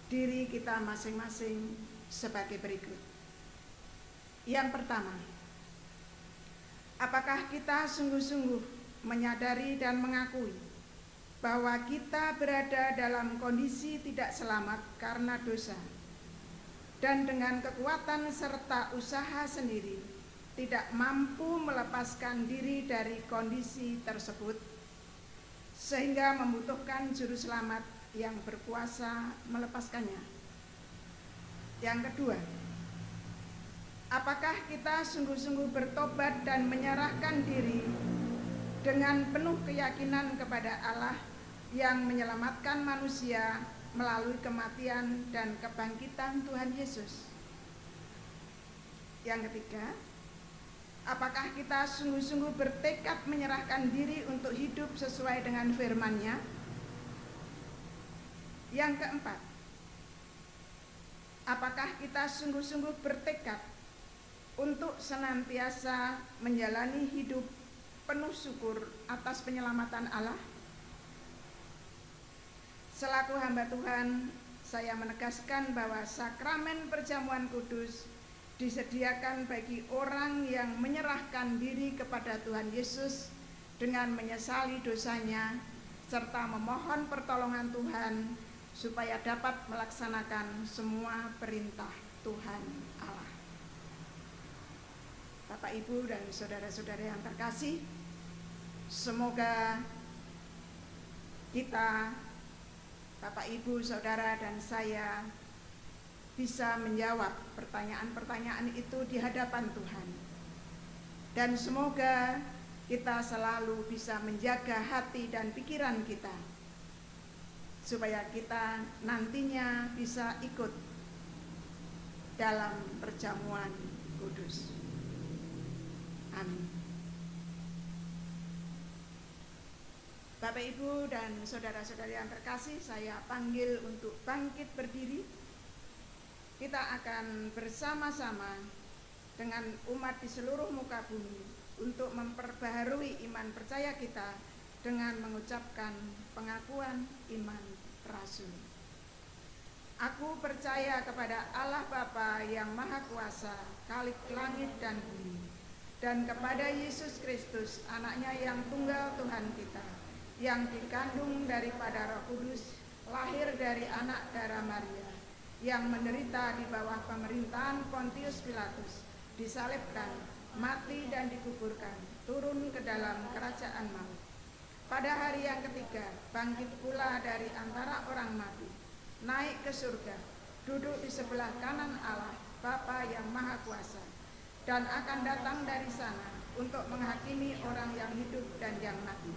diri kita masing-masing sebagai berikut. Yang pertama, apakah kita sungguh-sungguh menyadari dan mengakui bahwa kita berada dalam kondisi tidak selamat karena dosa, dan dengan kekuatan serta usaha sendiri tidak mampu melepaskan diri dari kondisi tersebut, sehingga membutuhkan juru selamat yang berkuasa melepaskannya. Yang kedua, apakah kita sungguh-sungguh bertobat dan menyerahkan diri dengan penuh keyakinan kepada Allah yang menyelamatkan manusia melalui kematian dan kebangkitan Tuhan Yesus? Yang ketiga, apakah kita sungguh-sungguh bertekad menyerahkan diri untuk hidup sesuai dengan firman-Nya? Yang keempat, apakah kita sungguh-sungguh bertekad untuk senantiasa menjalani hidup penuh syukur atas penyelamatan Allah? Selaku hamba Tuhan, saya menegaskan bahwa sakramen perjamuan kudus disediakan bagi orang yang menyerahkan diri kepada Tuhan Yesus dengan menyesali dosanya serta memohon pertolongan Tuhan supaya dapat melaksanakan semua perintah Tuhan Allah. Bapak, Ibu, dan saudara-saudara yang terkasih, semoga kita, Bapak, Ibu, saudara, dan saya bisa menjawab pertanyaan-pertanyaan itu di hadapan Tuhan. Dan semoga kita selalu bisa menjaga hati dan pikiran kita, supaya kita nantinya bisa ikut dalam perjamuan kudus. Amin. Bapak, Ibu, dan saudara-saudari yang terkasih, saya panggil untuk bangkit berdiri. Kita akan bersama-sama dengan umat di seluruh muka bumi untuk memperbaharui iman percaya kita dengan mengucapkan pengakuan iman rasul. Aku percaya kepada Allah Bapa yang Maha Kuasa, Khalik langit dan bumi, dan kepada Yesus Kristus, anaknya yang tunggal Tuhan kita, yang dikandung daripada Roh Kudus, lahir dari anak darah Maria, yang menderita di bawah pemerintahan Pontius Pilatus, disalibkan, mati dan dikuburkan, turun ke dalam kerajaan maut. Pada hari yang ketiga, bangkit pula dari antara orang mati, naik ke surga, duduk di sebelah kanan Allah, Bapa yang Maha Kuasa, dan akan datang dari sana untuk menghakimi orang yang hidup dan yang mati.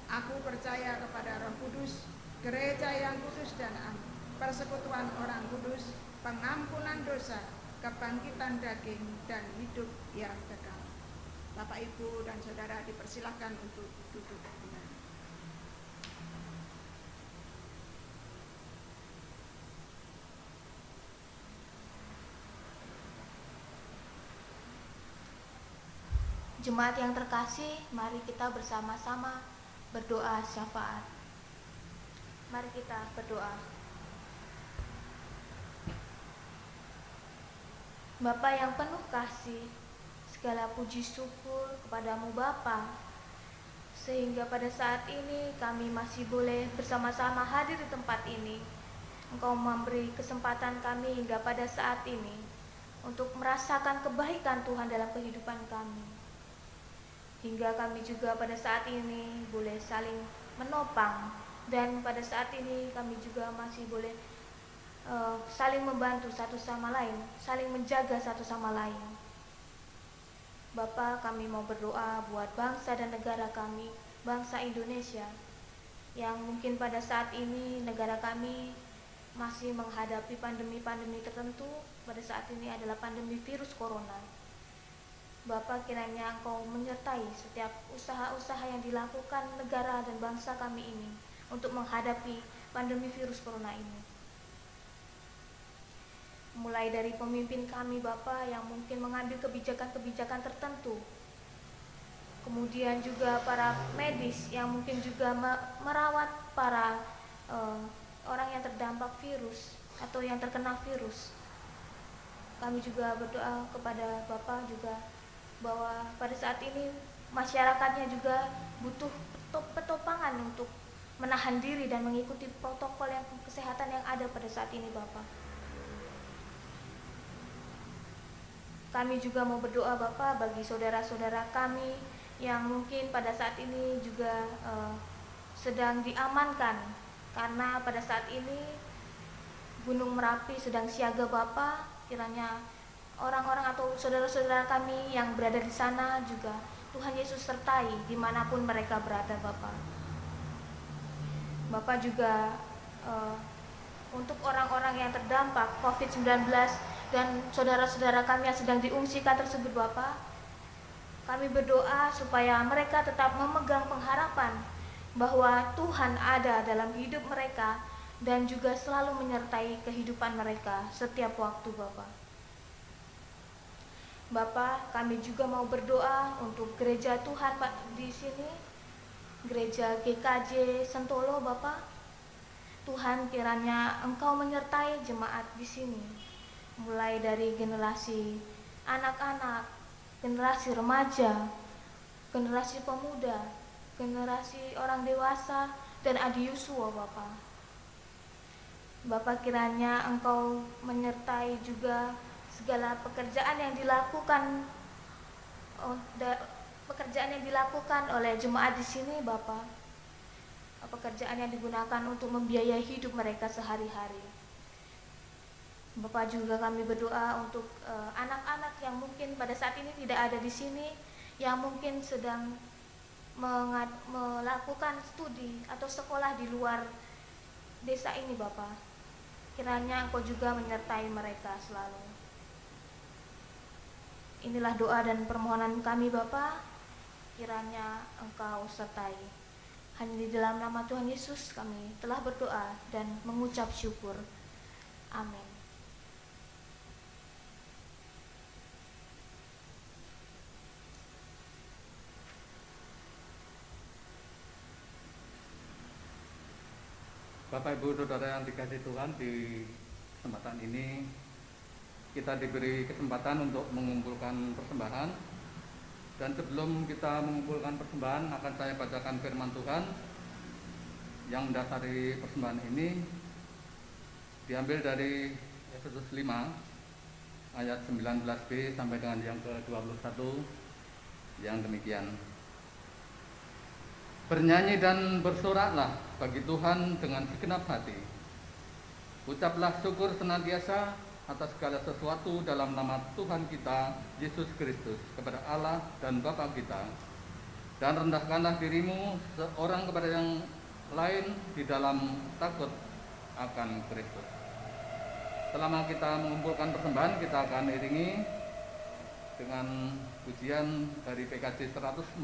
Aku percaya kepada Roh Kudus, gereja yang kudus dan am, persekutuan orang kudus, pengampunan dosa, kebangkitan daging, dan hidup yang kekal. Bapak, Ibu, dan saudara dipersilahkan untuk duduk. Jemaat yang terkasih, mari kita bersama-sama berdoa syafaat. Mari kita berdoa. Bapa yang penuh kasih, segala puji syukur kepadamu Bapa, sehingga pada saat ini kami masih boleh bersama-sama hadir di tempat ini. Engkau memberi kesempatan kami hingga pada saat ini untuk merasakan kebaikan Tuhan dalam kehidupan kami. Hingga kami juga pada saat ini boleh saling menopang, dan pada saat ini kami juga masih boleh saling membantu satu sama lain, saling menjaga satu sama lain. Bapa, kami mau berdoa buat bangsa dan negara kami, bangsa Indonesia, yang mungkin pada saat ini negara kami masih menghadapi pandemi-pandemi tertentu. Pada saat ini adalah pandemi virus corona. Bapak, kiranya Engkau menyertai setiap usaha-usaha yang dilakukan negara dan bangsa kami ini untuk menghadapi pandemi virus corona ini. Mulai dari pemimpin kami Bapak yang mungkin mengambil kebijakan-kebijakan tertentu, kemudian juga para medis yang mungkin juga merawat para orang yang terdampak virus atau yang terkena virus. Kami juga berdoa kepada Bapak juga bahwa pada saat ini masyarakatnya juga butuh petopangan untuk menahan diri dan mengikuti protokol kesehatan yang ada pada saat ini Bapak. Kami juga mau berdoa Bapak bagi saudara-saudara kami yang mungkin pada saat ini juga sedang diamankan, karena pada saat ini Gunung Merapi sedang siaga Bapak. Kiranya orang-orang atau saudara-saudara kami yang berada di sana juga Tuhan Yesus sertai dimanapun mereka berada Bapak. Bapak juga untuk orang-orang yang terdampak COVID-19 dan saudara-saudara kami yang sedang diungsikan tersebut Bapak, kami berdoa supaya mereka tetap memegang pengharapan bahwa Tuhan ada dalam hidup mereka dan juga selalu menyertai kehidupan mereka setiap waktu Bapak. Bapak, kami juga mau berdoa untuk gereja Tuhan di sini, gereja GKJ Sentolo Bapak. Tuhan, kiranya Engkau menyertai jemaat di sini, mulai dari generasi anak-anak, generasi remaja, generasi pemuda, generasi orang dewasa, dan Adi Yusua Bapak. Bapak, kiranya Engkau menyertai juga segala pekerjaan yang dilakukan oleh jemaat di sini Bapak. Pekerjaan yang digunakan untuk membiayai hidup mereka sehari-hari. Bapak, juga kami berdoa untuk anak-anak yang mungkin pada saat ini tidak ada di sini, yang mungkin sedang melakukan studi atau sekolah di luar desa ini Bapak. Kiranya Engkau juga menyertai mereka selalu. Inilah doa dan permohonan kami Bapak, kiranya Engkau sertai. Hanya di dalam nama Tuhan Yesus kami telah berdoa dan mengucap syukur. Amin. Bapak Ibu Saudara yang dikasihi Tuhan, di kesempatan ini kita diberi kesempatan untuk mengumpulkan persembahan. Dan sebelum kita mengumpulkan persembahan, akan saya bacakan firman Tuhan yang mendasari persembahan ini, diambil dari Efesus 5 ayat 19b sampai dengan yang ke-21 yang demikian. Bernyanyi dan bersoraklah bagi Tuhan dengan segenap hati. Ucaplah syukur senantiasa atas segala sesuatu dalam nama Tuhan kita Yesus Kristus kepada Allah dan Bapa kita, dan rendahkanlah dirimu seorang kepada yang lain di dalam takut akan Kristus. Selama kita mengumpulkan persembahan, kita akan iringi dengan pujian dari PKJ 146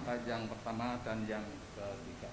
ayat yang pertama dan yang ketiga.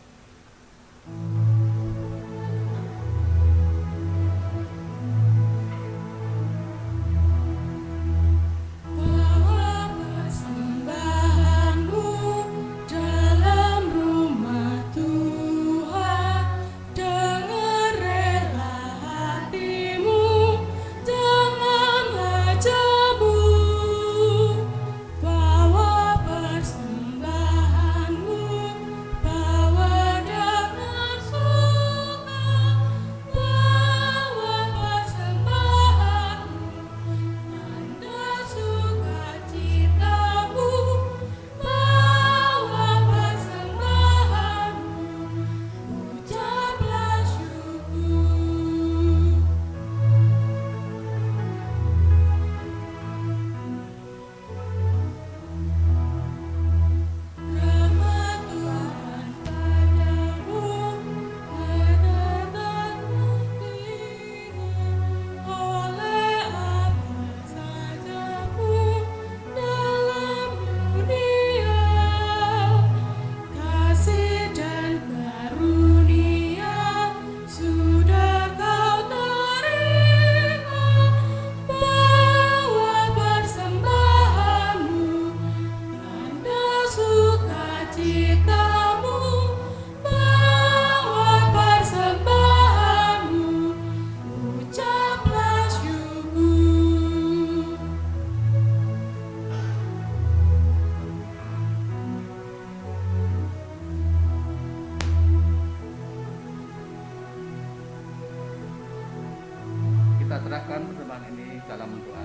Kita serahkan persembahan ini dalam doa.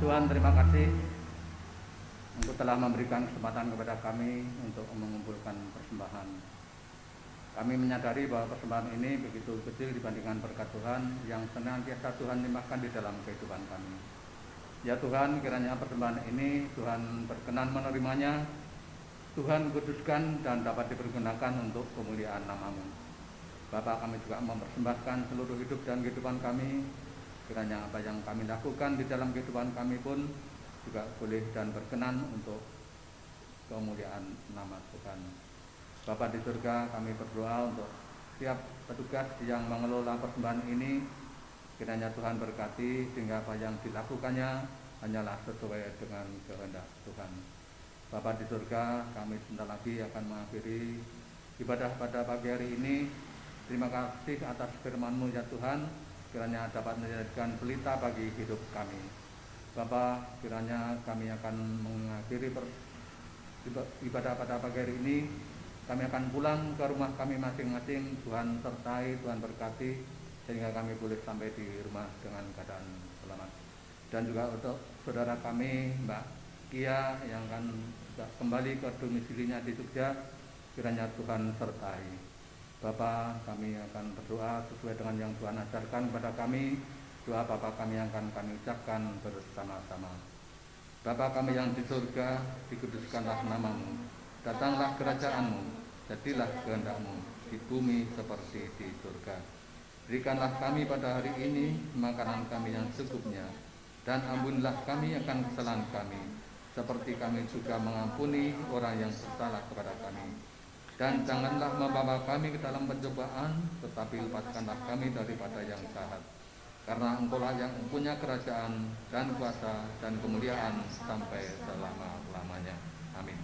Tuhan, terima kasih Engkau telah memberikan kesempatan kepada kami untuk mengumpulkan persembahan. Kami menyadari bahwa persembahan ini begitu kecil dibandingkan berkat Tuhan yang senantiasa Tuhan limpahkan di dalam kehidupan kami. Ya Tuhan, kiranya persembahan ini Tuhan berkenan menerimanya, Tuhan kuduskan dan dapat dipergunakan untuk kemuliaan nama-Mu. Bapa, kami juga mempersembahkan seluruh hidup dan kehidupan kami. Kiranya apa yang kami lakukan di dalam kehidupan kami pun juga boleh dan berkenan untuk kemuliaan nama Tuhan. Bapa di surga, kami berdoa untuk setiap petugas yang mengelola persembahan ini. Kiranya Tuhan berkati sehingga apa yang dilakukannya hanyalah sesuai dengan kehendak Tuhan. Bapa di surga, kami sebentar lagi akan mengakhiri ibadah pada pagi hari ini. Terima kasih atas firman-Mu ya Tuhan, kiranya dapat menjadikan pelita bagi hidup kami. Bapa, kiranya kami akan mengakhiri ibadah pada pagi hari ini. Kami akan pulang ke rumah kami masing-masing. Tuhan sertai, Tuhan berkati, sehingga kami boleh sampai di rumah dengan keadaan selamat. Dan juga untuk saudara kami, Mbak Kia, yang akan kembali ke domisilinya di Jogja, kiranya Tuhan sertai. Bapa, kami akan berdoa sesuai dengan yang Tuhan ajarkan kepada kami. Doa Bapa kami yang akan kami ucapkan bersama-sama. Bapa kami yang di surga, dikuduskanlah nama-Mu. Datanglah kerajaan-Mu, jadilah kehendak-Mu di bumi seperti di surga. Berikanlah kami pada hari ini makanan kami yang secukupnya, dan ampunilah kami akan kesalahan kami, seperti kami juga mengampuni orang yang bersalah kepada kami. Dan janganlah membawa kami ke dalam pencobaan, tetapi lepaskanlah kami daripada yang jahat. Karena Engkau-lah yang punya kerajaan dan kuasa dan kemuliaan sampai selama-lamanya. Amin.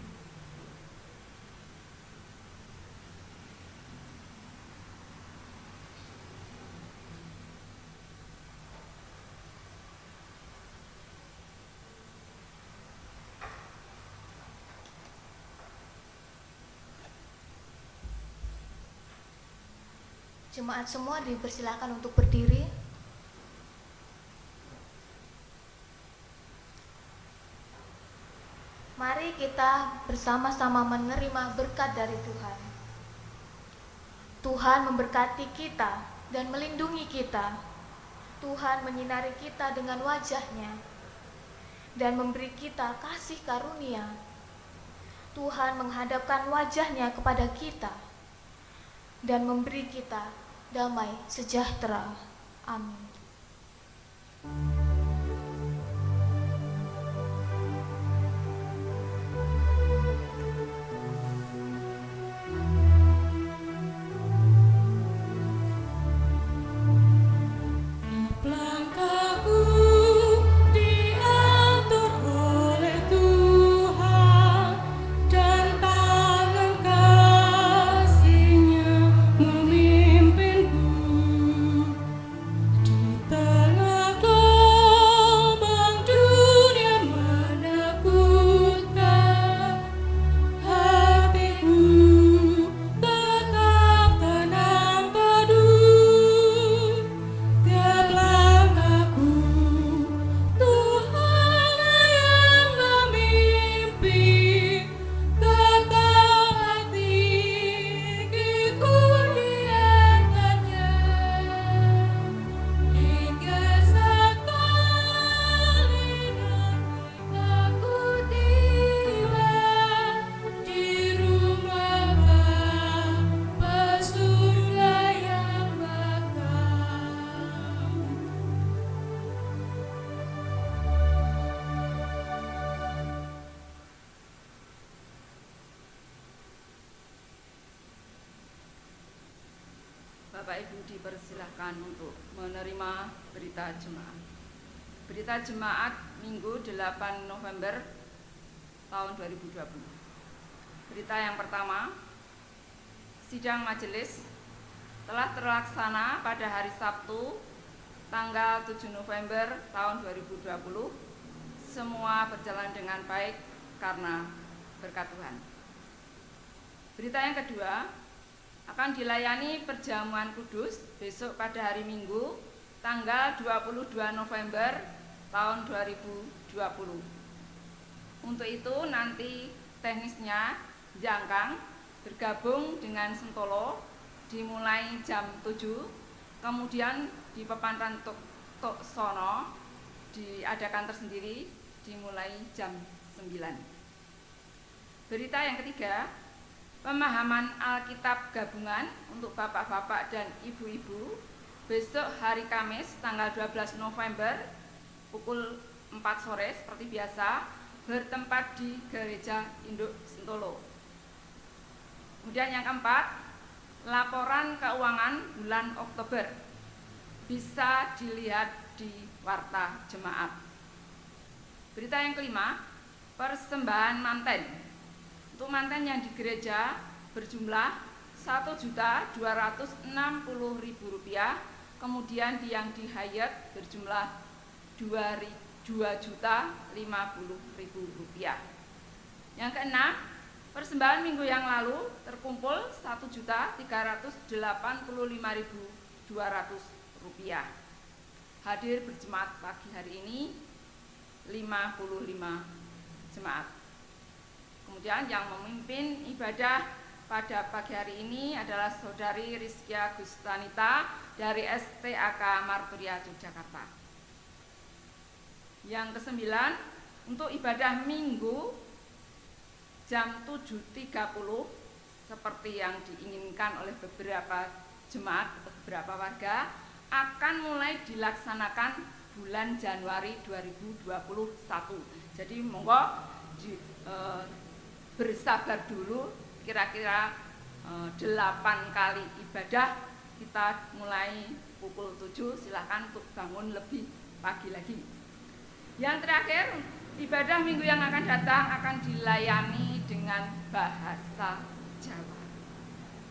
Jemaat semua dipersilakan untuk berdiri. Mari kita bersama-sama menerima berkat dari Tuhan. Tuhan memberkati kita dan melindungi kita. Tuhan menyinari kita dengan wajah-Nya dan memberi kita kasih karunia. Tuhan menghadapkan wajah-Nya kepada kita dan memberi kita damai sejahtera. Amin. Bapak Ibu dipersilahkan untuk menerima berita jemaat. Berita jemaat Minggu 8 November tahun 2020. Berita yang pertama, sidang majelis telah terlaksana pada hari Sabtu tanggal 7 November tahun 2020. Semua berjalan dengan baik karena berkat Tuhan. Berita yang kedua, akan dilayani perjamuan kudus besok pada hari Minggu tanggal 22 November tahun 2020. Untuk itu nanti teknisnya Jangkang bergabung dengan Sentolo dimulai jam 7, kemudian di Pepantan Tok Sono diadakan tersendiri dimulai jam 9. Berita yang ketiga, pemahaman Alkitab gabungan untuk bapak-bapak dan ibu-ibu besok hari Kamis tanggal 12 November pukul 4 sore seperti biasa bertempat di Gereja Induk Sentolo. Kemudian yang keempat, laporan keuangan bulan Oktober bisa dilihat di Warta Jemaat. Berita yang kelima, persembahan manten. Untuk manten yang di gereja berjumlah Rp1.260.000, kemudian yang di Hayat berjumlah Rp2.050.000. Yang keenam, persembahan minggu yang lalu terkumpul Rp1.385.200. Hadir berjemaat pagi hari ini 55 jemaat. Kemudian yang memimpin ibadah pada pagi hari ini adalah Saudari Rizkia Gustanita dari STAK Marturia Yogyakarta. Yang kesembilan, untuk ibadah minggu jam 7.30 seperti yang diinginkan oleh beberapa jemaat atau beberapa warga akan mulai dilaksanakan bulan Januari 2021. Jadi monggo bersabar dulu, kira-kira 8 kali ibadah kita mulai pukul 7, silahkan untuk bangun lebih pagi lagi. Yang terakhir, ibadah minggu yang akan datang akan dilayani dengan bahasa Jawa.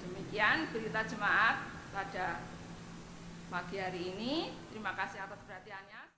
Demikian berita jemaat pada pagi hari ini. Terima kasih atas perhatiannya.